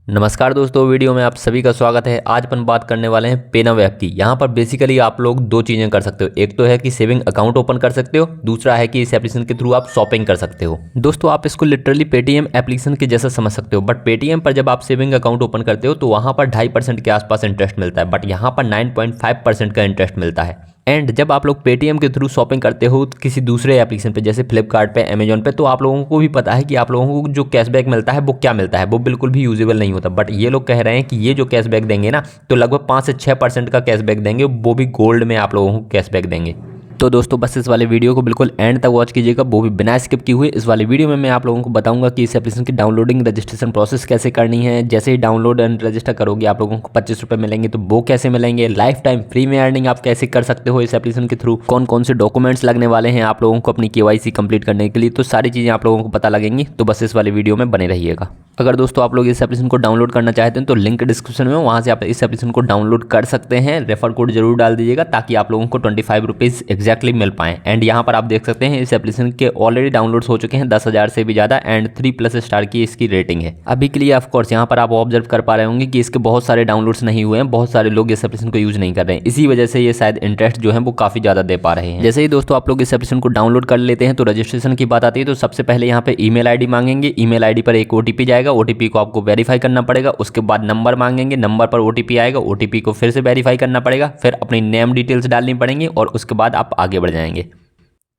नमस्कार दोस्तों, वीडियो में आप सभी का स्वागत है। आज अपन बात करने वाले हैं पेनव ऐप की। यहाँ पर बेसिकली आप लोग दो चीज़ें कर सकते हो। एक तो है कि सेविंग अकाउंट ओपन कर सकते हो, दूसरा है कि इस एप्लीकेशन के थ्रू आप शॉपिंग कर सकते हो। दोस्तों, आप इसको लिटरली पेटीएम एप्लीकेशन के जैसा समझ सकते हो, बट पेटीएम पर जब आप सेविंग अकाउंट ओपन करते हो तो वहाँ पर 2.5% के आसपास इंटरेस्ट मिलता है, बट यहाँ पर 9.5% का इंटरेस्ट मिलता है। एंड जब आप लोग पेटीएम के थ्रू शॉपिंग करते हो किसी दूसरे एप्लीकेशन पे, जैसे फ्लिपकार्ट पे, अमेजॉन पे, तो आप लोगों को भी पता है कि आप लोगों को जो कैशबैक मिलता है वो क्या मिलता है, वो बिल्कुल भी यूजेबल नहीं होता। बट ये लोग कह रहे हैं कि ये जो कैशबैक देंगे ना, तो लगभग 5 से 6% का कैशबैक देंगे, वो भी गोल्ड में आप लोगों को कैशबैक देंगे। तो दोस्तों, बस इस वाले वीडियो को बिल्कुल एंड तक वॉच कीजिएगा, वो भी बिना स्किप किए हुए। इस वाले वीडियो में मैं आप लोगों को बताऊंगा कि इस एप्लीकेशन की डाउनलोडिंग रजिस्ट्रेशन प्रोसेस कैसे करनी है। जैसे ही डाउनलोड एंड रजिस्टर करोगे आप लोगों को 25 रुपये मिलेंगे, तो वो कैसे मिलेंगे। लाइफ टाइम फ्री में अर्निंग आप कैसे कर सकते हो इस एप्लीकेशन के थ्रू, कौन कौन से डॉक्यूमेंट्स लगने वाले हैं आप लोगों को अपनी केवाईसी कंप्लीट करने के लिए, तो सारी चीज़ें आप लोगों को पता लगेंगी। तो बस इस वाले वीडियो में बने रहिएगा। अगर दोस्तों आप लोग इस एप्लीकेशन को डाउनलोड करना चाहते हैं तो लिंक डिस्क्रिप्शन में, वहाँ से आप इस एप्लीकेशन को डाउनलोड कर सकते हैं। रेफर कोड जरूर डाल दीजिएगा ताकि आप लोगों को 25 रुपीज़ एक्जैक्टली मिल पाएँ। एंड यहाँ पर आप देख सकते हैं इस एप्लीकेशन के ऑलरेडी डाउनलोड्स हो चुके हैं 10,000 से भी ज़्यादा, एंड 3+ स्टार की इसकी रेटिंग है अभी के लिए। ऑफकोर्स यहाँ पर आप ऑब्जर्व कर पा रहे होंगे कि इसके बहुत सारे डाउनलोड्स नहीं हुए हैं, बहुत सारे लोग इस एप्लीकेशन को यूज़ नहीं कर रहे हैं, इसी वजह से ये शायद इंटरेस्ट जो है वो काफ़ी ज़्यादा दे पा रहे हैं। जैसे ही दोस्तों आप लोग इस एप्लीकेशन को डाउनलोड कर लेते हैं तो रजिस्ट्रेशन की बात आती है, तो सबसे पहले यहाँ पे ईमेल आईडी मांगेंगे। ईमेल आईडी पर एक ओटीपी जाएगा, ओटीपी को आपको वेरीफाई करना पड़ेगा। उसके बाद नंबर मांगेंगे, नंबर पर ओटीपी आएगा, ओटीपी को फिर से वेरीफाई करना पड़ेगा, फिर अपनी नेम डिटेल्स डालनी पड़ेंगी और उसके बाद आप आगे बढ़ जाएंगे।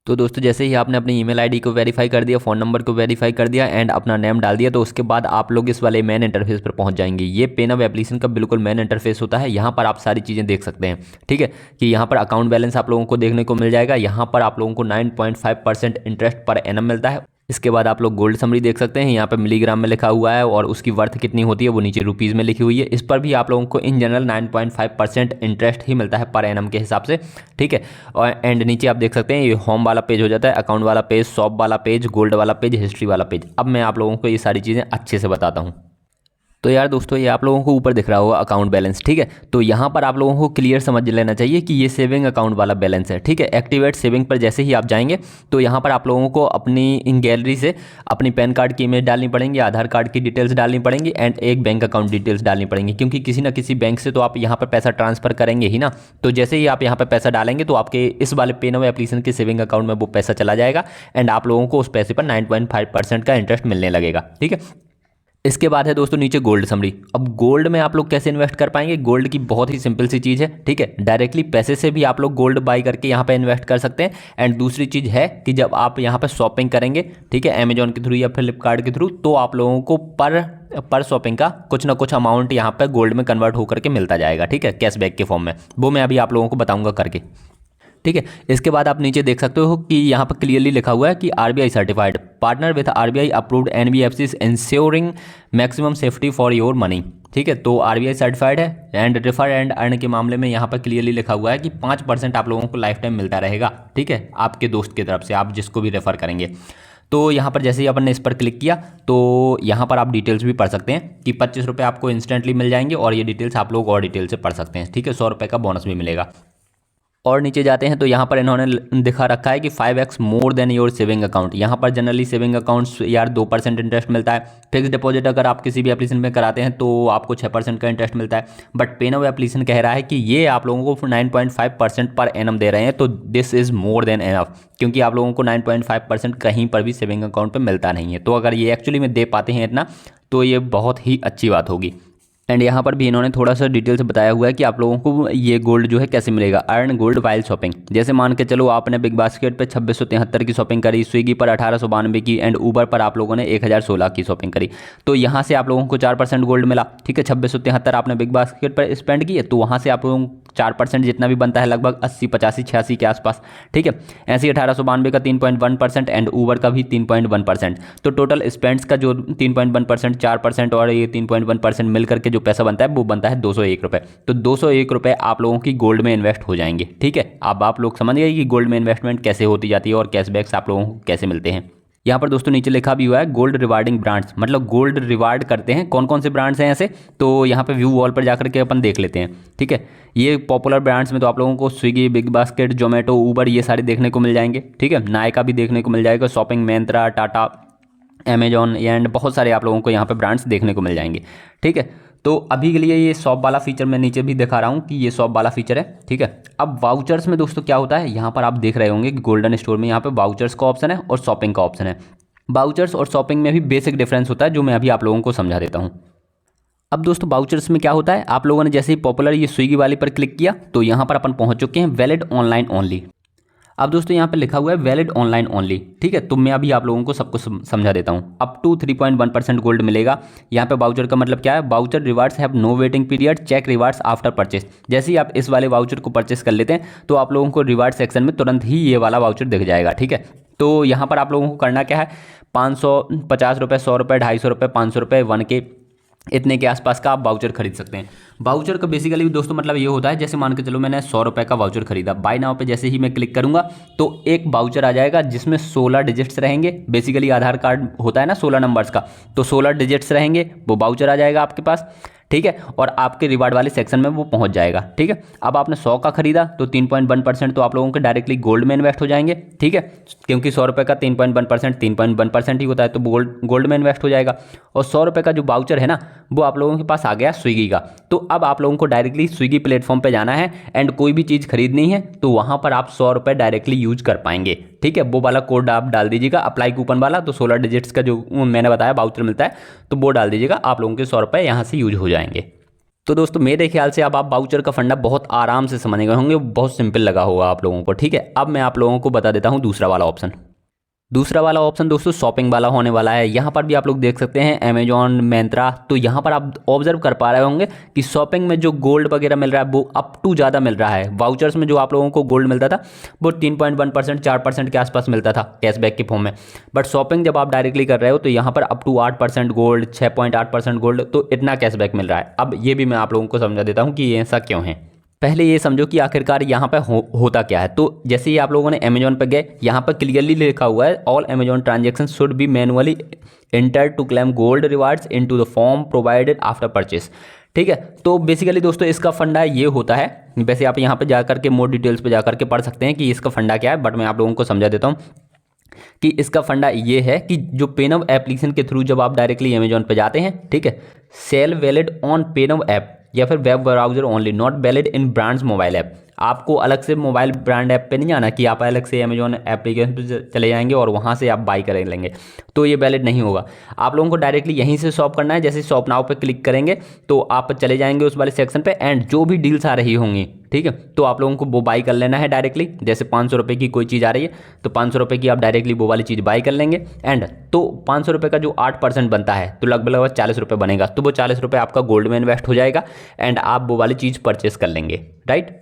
तो दोस्तों, जैसे ही आपने अपनी ईमेल आईडी को वेरीफाई कर दिया, फ़ोन नंबर को वेरीफाई कर दिया एंड अपना नेम डाल दिया, तो उसके बाद आप लोग इस वाले मेन इंटरफेस पर पहुंच जाएंगे। ये पेनव एप्लीकेशन का बिल्कुल मेन इंटरफेस होता है। यहाँ पर आप सारी चीज़ें देख सकते हैं, ठीक है, कि यहाँ पर अकाउंट बैलेंस आप लोगों को देखने को मिल जाएगा। यहाँ पर आप लोगों को 9.5% इंटरेस्ट पर एनम मिलता है। इसके बाद आप लोग गोल्ड समरी देख सकते हैं, यहाँ पे मिलीग्राम में लिखा हुआ है और उसकी वर्थ कितनी होती है वो नीचे रुपीज़ में लिखी हुई है। इस पर भी आप लोगों को इन जनरल 9.5% इंटरेस्ट ही मिलता है पर एनम के हिसाब से, ठीक है। और एंड नीचे आप देख सकते हैं ये होम वाला पेज हो जाता है, अकाउंट वाला पेज, शॉप वाला पेज, गोल्ड वाला पेज, हिस्ट्री वाला पेज। अब मैं आप लोगों को ये सारी चीज़ें अच्छे से बताता हूँ। तो यार दोस्तों, ये आप लोगों को ऊपर दिख रहा होगा अकाउंट बैलेंस, ठीक है। तो यहाँ पर आप लोगों को क्लियर समझ लेना चाहिए कि ये सेविंग अकाउंट वाला बैलेंस है, ठीक है। एक्टिवेट सेविंग पर जैसे ही आप जाएंगे तो यहाँ पर आप लोगों को अपनी इन गैलरी से अपनी पैन कार्ड की इमेज डालनी पड़ेंगी, आधार कार्ड की डिटेल्स डालनी पड़ेंगी एंड एक बैंक अकाउंट डिटेल्स डालनी पड़ेंगी, क्योंकि किसी ना किसी बैंक से तो आप यहाँ पर पैसा ट्रांसफर करेंगे ही ना। तो जैसे ही आप यहाँ पर पैसा डालेंगे तो आपके इस वाले पेनव एप्लीकेशन के सेविंग अकाउंट में वो पैसा चला जाएगा एंड आप लोगों को उस पैसे पर 9.5% का इंटरेस्ट मिलने लगेगा, ठीक है। इसके बाद है दोस्तों नीचे गोल्ड समरी। अब गोल्ड में आप लोग कैसे इन्वेस्ट कर पाएंगे? गोल्ड की बहुत ही सिंपल सी चीज़ है, ठीक है। डायरेक्टली पैसे से भी आप लोग गोल्ड बाई करके यहाँ पे इन्वेस्ट कर सकते हैं। एंड दूसरी चीज़ है कि जब आप यहाँ पे शॉपिंग करेंगे, ठीक है, अमेजॉन के थ्रू या फ्लिपकार्ट के थ्रू, तो आप लोगों को पर शॉपिंग का कुछ ना कुछ अमाउंट यहाँ पर गोल्ड में कन्वर्ट होकर के मिलता जाएगा, ठीक है, कैशबैक के फॉर्म में। वो मैं अभी आप लोगों को बताऊँगा करके, ठीक है। इसके बाद आप नीचे देख सकते हो कि यहाँ पर क्लियरली लिखा हुआ है कि RBI certified partner with RBI approved NBFCs ensuring maximum safety for your money, ठीक है। तो आरबीआई सर्टिफाइड है एंड रेफर एंड अर्न के मामले में यहाँ पर क्लियरली लिखा हुआ है कि 5% आप लोगों को लाइफ टाइम मिलता रहेगा, ठीक है, आपके दोस्त की तरफ से, आप जिसको भी रेफर करेंगे। तो यहाँ पर जैसे ही अपन ने इस पर क्लिक किया तो यहाँ पर आप डिटेल्स भी पढ़ सकते हैं कि 25 रुपये आपको इंस्टेंटली मिल जाएंगे और ये डिटेल्स आप लोग और डिटेल से पढ़ सकते हैं, ठीक है। 100 रुपये का बोनस भी मिलेगा। और नीचे जाते हैं तो यहाँ पर इन्होंने दिखा रखा है कि 5x more than your saving account. यहाँ पर जनरली सेविंग अकाउंट्स यार 2% इंटरेस्ट मिलता है। फिक्स डिपॉजिट अगर आप किसी भी एप्लीकेशन में कराते हैं तो आपको 6% का इंटरेस्ट मिलता है। बट पेनव एप्लीकेशन कह रहा है कि ये आप लोगों को 9.5% पर एनम दे रहे हैं, तो this is more than enough, क्योंकि आप लोगों को 9.5% कहीं पर भी सेविंग अकाउंट पर मिलता नहीं है। तो अगर ये एक्चुअली में दे पाते हैं इतना, तो ये बहुत ही अच्छी बात होगी। एंड यहाँ पर भी इन्होंने थोड़ा सा डिटेल से बताया हुआ है कि आप लोगों को ये गोल्ड जो है कैसे मिलेगा। अर्न गोल्ड वाइल शॉपिंग, जैसे मान के चलो आपने बिग बास्केट पे 2673 की शॉपिंग करी, स्विगी पर 1892 की एंड ऊबर पर आप लोगों ने 1016 की शॉपिंग करी, तो यहाँ से आप लोगों को 4% गोल्ड मिला, ठीक है। 2673 आपने बिग बास्केट पर स्पेंड किए तो वहाँ से आप लोगों को 4% जितना भी बनता है, लगभग 80 85 86 के आसपास, ठीक है। ऐसे 1892 का 3.1% एंड ऊबर का भी 3.1%, तो टोटल स्पेंड्स का जो 3.1%, 4% और ये 3.1% मिल करके जो पैसा बनता है वो बनता है 201 रुपये। तो 201 रुपये आप लोगों की गोल्ड में इन्वेस्ट हो जाएंगे, ठीक है। अब आप लोग समझ गए कि गोल्ड में इन्वेस्टमेंट कैसे होती जाती है और कैशबैक्स आप लोगों को कैसे मिलते हैं। यहाँ पर दोस्तों नीचे लिखा भी हुआ है गोल्ड रिवार्डिंग ब्रांड्स, मतलब गोल्ड रिवार्ड करते हैं। कौन कौन से ब्रांड्स हैं ऐसे, तो यहाँ पे व्यू वॉल पर जाकर के अपन देख लेते हैं, ठीक है। ये पॉपुलर ब्रांड्स में तो आप लोगों को Swiggy, big basket, Zomato, Uber, ये सारे देखने को मिल जाएंगे, ठीक है। नायका भी देखने को मिल जाएगा, shopping, Mantra, Tata, Amazon and बहुत सारे आप लोगों को यहाँ पे ब्रांड्स देखने को मिल जाएंगे। ठीक है, तो अभी के लिए ये शॉप वाला फीचर मैं नीचे भी दिखा रहा हूँ कि ये शॉप वाला फीचर है। ठीक है, अब वाउचर्स में दोस्तों क्या होता है, यहाँ पर आप देख रहे होंगे कि गोल्डन स्टोर में यहाँ पे वाउचर्स का ऑप्शन है और शॉपिंग का ऑप्शन है। वाउचर्स और शॉपिंग में भी बेसिक डिफरेंस होता है जो मैं अभी आप लोगों को समझा देता हूँ। अब दोस्तों वाउचर्स में क्या होता है, आप लोगों ने जैसे ही पॉपुलर ये स्विगी वाली पर क्लिक किया तो यहाँ पर अपन पहुँच चुके हैं वैलिड ऑनलाइन ओनली। अब दोस्तों यहाँ पे लिखा हुआ है वैलिड ऑनलाइन ओनली। ठीक है, तो मैं अभी आप लोगों को सब कुछ समझा देता हूँ। अप टू 3.1% गोल्ड मिलेगा। यहाँ पे वाउचर का मतलब क्या है, voucher rewards have no waiting period, check rewards after purchase. जैसे ही आप इस वाले वाउचर को परचेस कर लेते हैं तो आप लोगों को रिवार्ड सेक्शन में तुरंत ही ये वाला वाउचर दिख जाएगा। ठीक है, तो यहाँ पर आप लोगों को करना क्या है, 550 रुपये, 100 रुपये, 250 रुपये, 500 रुपये, 1K इतने के आसपास का आप वाउचर खरीद सकते हैं। वाउचर का बेसिकली दोस्तों मतलब ये होता है, जैसे मान के चलो मैंने 100 रुपये का वाउचर खरीदा, बाय नाउ पे जैसे ही मैं क्लिक करूंगा तो एक वाउचर आ जाएगा जिसमें 16 डिजिट्स रहेंगे। बेसिकली आधार कार्ड होता है ना 16 नंबर्स का, तो 16 डिजिट्स रहेंगे, वो वाउचर आ जाएगा आपके पास। ठीक है, और आपके रिवार्ड वाले सेक्शन में वो पहुंच जाएगा। ठीक है, अब आपने 100 का खरीदा तो 3.1% तो आप लोगों के डायरेक्टली गोल्ड में इन्वेस्ट हो जाएंगे। ठीक है, क्योंकि 100 रुपये का 3.1% ही होता है तो गोल्ड में इन्वेस्ट हो जाएगा। और 100 रुपये का जो वाउचर है ना वो आप लोगों के पास आ गया स्विगी का। तो अब आप लोगों को डायरेक्टली स्विगी प्लेटफॉर्म पे जाना है एंड कोई भी चीज़ खरीदनी है तो वहाँ पर आप 100 रुपये डायरेक्टली यूज कर पाएंगे। ठीक है, वो वाला कोड आप डाल दीजिएगा, अप्लाई कूपन वाला, तो 16 डिजिट्स का जो मैंने बताया वाउचर मिलता है तो वो डाल दीजिएगा, आप लोगों के 100 रुपये यहाँ से यूज हो जाएंगे। तो दोस्तों मेरे ख्याल से अब आप वाउचर का फंडा बहुत आराम से समझ गए होंगे, बहुत सिंपल लगा होगा आप लोगों को। ठीक है, अब मैं आप लोगों को बता देता हूँ दूसरा वाला ऑप्शन। दूसरा वाला ऑप्शन दोस्तों शॉपिंग वाला होने वाला है। यहाँ पर भी आप लोग देख सकते हैं अमेजॉन, मिंत्रा, तो यहाँ पर आप ऑब्जर्व कर पा रहे होंगे कि शॉपिंग में जो गोल्ड वगैरह मिल रहा है वो अप टू ज़्यादा मिल रहा है। वाउचर्स में जो आप लोगों को गोल्ड मिलता था वो 3.1%, 4% के आसपास मिलता था कैशबैक के फॉर्म में। बट शॉपिंग जब आप डायरेक्टली कर रहे हो तो यहाँ पर अप टू 8% गोल्ड, 6.8% गोल्ड, तो इतना कैशबैक मिल रहा है। अब ये भी मैं आप लोगों को समझा देता हूँ कि ये ऐसा क्यों है। पहले ये समझो कि आखिरकार यहाँ पे होता क्या है। तो जैसे ही आप लोगों ने अमेजॉन पे गए, यहाँ पर क्लियरली लिखा हुआ है all Amazon transaction should be manually enter to claim gold rewards into the form provided after purchase. ठीक है, तो बेसिकली दोस्तों इसका फंडा ये होता है, वैसे आप यहाँ पे जाकर के मोर डिटेल्स पे जाकर के पढ़ सकते हैं कि इसका फंडा क्या है, बट मैं आप लोगों को समझा देता हूँ कि इसका फंडा ये है कि जो पेनव एप्लीकेशन के थ्रू जब आप डायरेक्टली अमेजॉन पे जाते हैं, ठीक है, सेल वैलिड ऑन पेनव ऐप या फिर web browser only, not valid in brands mobile app. आपको अलग से मोबाइल ब्रांड ऐप पे नहीं जाना कि आप अलग से अमेजॉन एप्लीकेशन पे चले जाएंगे और वहाँ से आप बाई कर लेंगे, तो ये वैलिड नहीं होगा। आप लोगों को डायरेक्टली यहीं से शॉप करना है। जैसे शॉप नाउ पे क्लिक करेंगे तो आप चले जाएंगे उस वाले सेक्शन पे एंड जो भी डील्स आ रही होंगी, ठीक है, तो आप लोगों को वो बाई कर लेना है डायरेक्टली। जैसे 500 रुपये की कोई चीज़ आ रही है तो 500 रुपये की आप डायरेक्टली वो वाली चीज़ बाई कर लेंगे एंड तो 500 रुपये का जो 8% बनता है तो लगभग 40 रुपये बनेगा, तो वो 40 रुपये आपका गोल्ड में इन्वेस्ट हो जाएगा एंड आप वो वाली चीज़ परचेस कर लेंगे। राइट,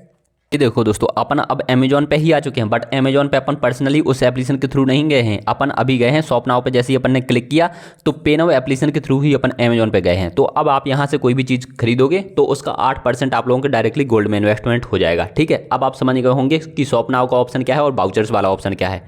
ये देखो दोस्तों अपन अब अमेजॉन पे ही आ चुके हैं, बट अमेजॉन पे अपन पर्सनली उस एप्लीकेशन के थ्रू नहीं गए हैं। अपन अभी गए हैं शॉप नाउ पे, जैसे ही अपन ने क्लिक किया तो पे नाउ एप्लीकेशन के थ्रू ही अपन अमेजॉन पे गए हैं। तो अब आप यहाँ से कोई भी चीज़ खरीदोगे तो उसका 8% आप लोगों के डायरेक्टली गोल्ड में इन्वेस्टमेंट हो जाएगा। ठीक है, अब आप समझ गए होंगे कि शॉप नाउ का ऑप्शन क्या है और वाउचर्स वाला ऑप्शन क्या है।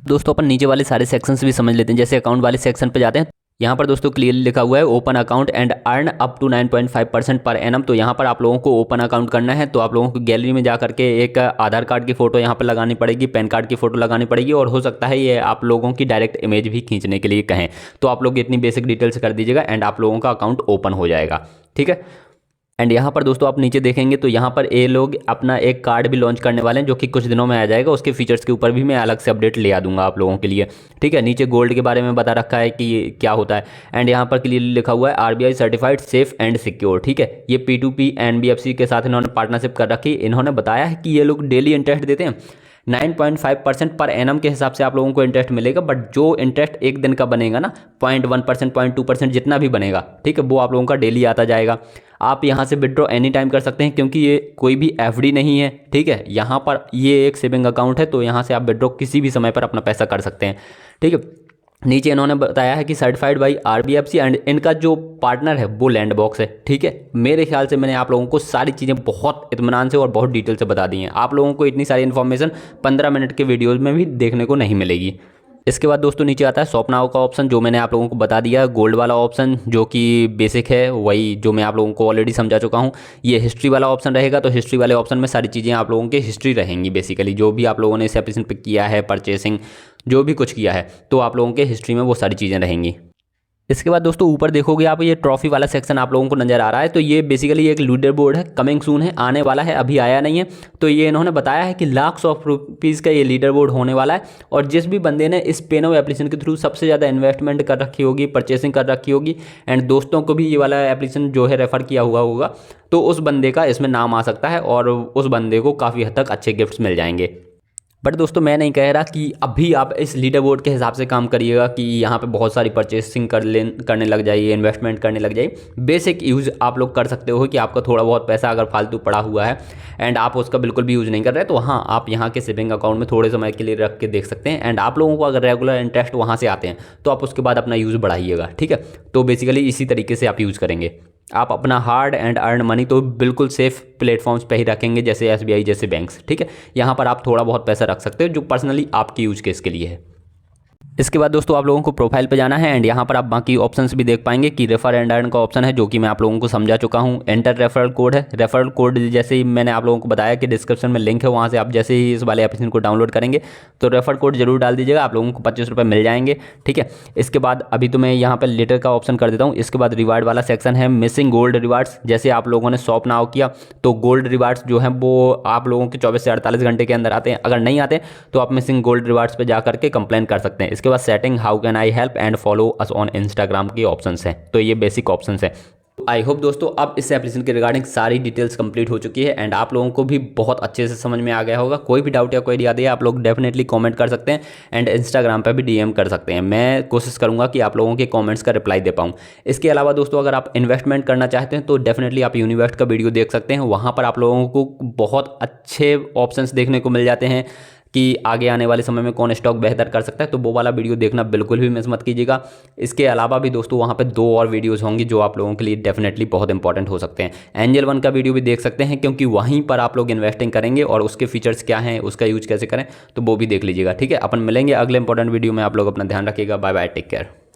दोस्तों अपन नीचे वाले सारे सेक्शंस भी समझ लेते हैं। जैसे अकाउंट वाले सेक्शन पे जाते हैं, यहाँ पर दोस्तों क्लियरली लिखा हुआ है open account and earn up to 9.5% per annum. तो यहाँ पर आप लोगों को ओपन अकाउंट करना है तो आप लोगों को गैलरी में जा करके एक आधार कार्ड की फोटो यहाँ पर लगानी पड़ेगी, पैन कार्ड की फोटो लगानी पड़ेगी और हो सकता है ये आप लोगों की डायरेक्ट इमेज भी खींचने के लिए कहें, तो आप लोग इतनी बेसिक डिटेल्स कर दीजिएगा एंड आप लोगों का अकाउंट ओपन हो जाएगा। ठीक है, एंड यहाँ पर दोस्तों आप नीचे देखेंगे तो यहाँ पर ये लोग अपना एक कार्ड भी लॉन्च करने वाले हैं जो कि कुछ दिनों में आ जाएगा। उसके फीचर्स के ऊपर भी मैं अलग से अपडेट ले आ दूंगा आप लोगों के लिए। ठीक है, नीचे गोल्ड के बारे में बता रखा है कि ये क्या होता है एंड यहाँ पर क्लियरली लिखा हुआ है RBI certified safe and secure. ठीक है, ये P2P NBFC के साथ इन्होंने पार्टनरशिप कर रखी। इन्होंने बताया है कि ये लोग डेली इंटरेस्ट देते हैं 9.5% पर एनम के हिसाब से आप लोगों को इंटरेस्ट मिलेगा, बट जो इंटरेस्ट एक दिन का बनेगा ना 0.1%, 0.2% जितना भी बनेगा, ठीक है, वो आप लोगों का डेली आता जाएगा। आप यहाँ से विड्रॉ एनी टाइम कर सकते हैं क्योंकि ये कोई भी FD नहीं है। ठीक है, यहाँ पर ये एक सेविंग अकाउंट है तो यहाँ से आप विड्रॉ किसी भी समय पर अपना पैसा कर सकते हैं। ठीक है, नीचे इन्होंने बताया है कि सर्टिफाइड बाई RBFC एंड इनका जो पार्टनर है वो लैंडबॉक्स है। ठीक है, मेरे ख्याल से मैंने आप लोगों को सारी चीज़ें बहुत इत्मीनान से और बहुत डिटेल से बता दी हैं। आप लोगों को इतनी सारी इन्फॉर्मेशन 15 मिनट के वीडियोज़ में भी देखने को नहीं मिलेगी। इसके बाद दोस्तों नीचे आता है शॉप नाउ का ऑप्शन, जो मैंने आप लोगों को बता दिया। गोल्ड वाला ऑप्शन जो कि बेसिक है, वही जो मैं आप लोगों को ऑलरेडी समझा चुका हूँ। ये हिस्ट्री वाला ऑप्शन रहेगा, तो हिस्ट्री वाले ऑप्शन में सारी चीज़ें आप लोगों की हिस्ट्री रहेंगी। बेसिकली जो भी आप लोगों ने इस एप्लीकेशन पे किया है, परचेसिंग जो भी कुछ किया है, तो आप लोगों के हिस्ट्री में वो सारी चीज़ें रहेंगी। इसके बाद दोस्तों ऊपर देखोगे आप, ये ट्रॉफी वाला सेक्शन आप लोगों को नजर आ रहा है। तो ये बेसिकली एक लीडर बोर्ड है, कमिंग सून है, आने वाला है, अभी आया नहीं है। तो ये इन्होंने बताया है कि लाख्स ऑफ रुपीज़ का ये लीडर बोर्ड होने वाला है। और जिस भी बंदे ने इस पेनाउ एप्लीकेशन के थ्रू सबसे ज़्यादा इन्वेस्टमेंट कर रखी होगी, परचेसिंग कर रखी होगी, एंड दोस्तों को भी ये वाला एप्लीकेशन जो है रेफर किया हुआ होगा, तो उस बंदे का इसमें नाम आ सकता है और उस बंदे को काफ़ी हद तक अच्छे गिफ्ट्स मिल जाएंगे। बट दोस्तों मैं नहीं कह रहा कि अभी आप इस लीडर बोर्ड के हिसाब से काम करिएगा कि यहाँ पे बहुत सारी परचेसिंग करने लग जाइए, इन्वेस्टमेंट करने लग जाइए। बेसिक यूज़ आप लोग कर सकते हो कि आपका थोड़ा बहुत पैसा अगर फालतू पड़ा हुआ है एंड आप उसका बिल्कुल भी यूज़ नहीं कर रहे, तो हाँ आप यहाँ के सेविंग अकाउंट में थोड़े समय के लिए रख के देख सकते हैं। एंड आप लोगों को अगर रेगुलर इंटरेस्ट वहाँ से आते हैं तो आप उसके बाद अपना यूज़ बढ़ाइएगा, ठीक है। तो बेसिकली इसी तरीके से आप यूज़ करेंगे। आप अपना हार्ड एंड अर्न मनी तो बिल्कुल सेफ प्लेटफॉर्म्स पे ही रखेंगे, जैसे SBI जैसे बैंक्स, ठीक है। यहाँ पर आप थोड़ा बहुत पैसा रख सकते हो जो पर्सनली आपकी यूज केस के लिए है। इसके बाद दोस्तों आप लोगों को प्रोफाइल पे जाना है एंड यहाँ पर आप बाकी ऑप्शंस भी देख पाएंगे कि रेफर एंड अर्न का ऑप्शन है, जो कि मैं आप लोगों को समझा चुका हूँ। एंटर रेफरल कोड है, रेफरल कोड जैसे ही मैंने आप लोगों को बताया कि डिस्क्रिप्शन में लिंक है, वहाँ से आप जैसे ही इस वाले एप्लीकेशन को डाउनलोड करेंगे तो रेफर कोड जरूर डाल दीजिएगा, आप लोगों को 25 रुपये मिल जाएंगे, ठीक है। इसके बाद अभी तो मैं यहाँ पर लेटर का ऑप्शन कर देता हूँ। इसके बाद रिवार्ड वाला सेक्शन है, मिसिंग गोल्ड रिवार्ड्स। जैसे आप लोगों ने शॉप नाउ किया तो गोल्ड रिवार्ड्स जो है वो आप लोगों के 24 से 48 घंटे के अंदर आते हैं। अगर नहीं आते तो आप मिसिंग गोल्ड रिवार्ड्स पे जा करके कंप्लेन कर सकते हैं। इसके बाद setting how can I help and follow us on Instagram के ऑप्शंस हैं। तो ये बेसिक ऑप्शंस हैं। आई होप दोस्तों अब इस एप्लीकेशन के रिगार्डिंग सारी डिटेल्स कंप्लीट हो चुकी है एंड आप लोगों को भी बहुत अच्छे से समझ में आ गया होगा। कोई भी डाउट या कोई याद है आप लोग डेफिनेटली कमेंट कर सकते हैं एंड इंस्टाग्राम पे भी DM कर सकते हैं। मैं कोशिश करूंगा कि आप लोगों के कमेंट्स का रिप्लाई दे पाऊँ। इसके अलावा दोस्तों अगर आप इन्वेस्टमेंट करना चाहते हैं तो डेफिनेटली आप यूनिवेस्ट का वीडियो देख सकते हैं। वहाँ पर आप लोगों को बहुत अच्छे ऑप्शंस देखने को मिल जाते हैं कि आगे आने वाले समय में कौन स्टॉक बेहतर कर सकता है, तो वो वाला वीडियो देखना बिल्कुल भी मिस मत कीजिएगा। इसके अलावा भी दोस्तों वहाँ पे 2 और वीडियोस होंगी जो आप लोगों के लिए डेफिनेटली बहुत इंपॉर्टेंट हो सकते हैं। एंजल 1 का वीडियो भी देख सकते हैं क्योंकि वहीं पर आप लोग इन्वेस्टिंग करेंगे और उसके फीचर्स क्या हैं, उसका यूज कैसे करें, तो वो भी देख लीजिएगा, ठीक है। अपन मिलेंगे अगले इंपॉर्टेंट वीडियो में। आप लोग अपना ध्यान रखिएगा। Bye bye, take care.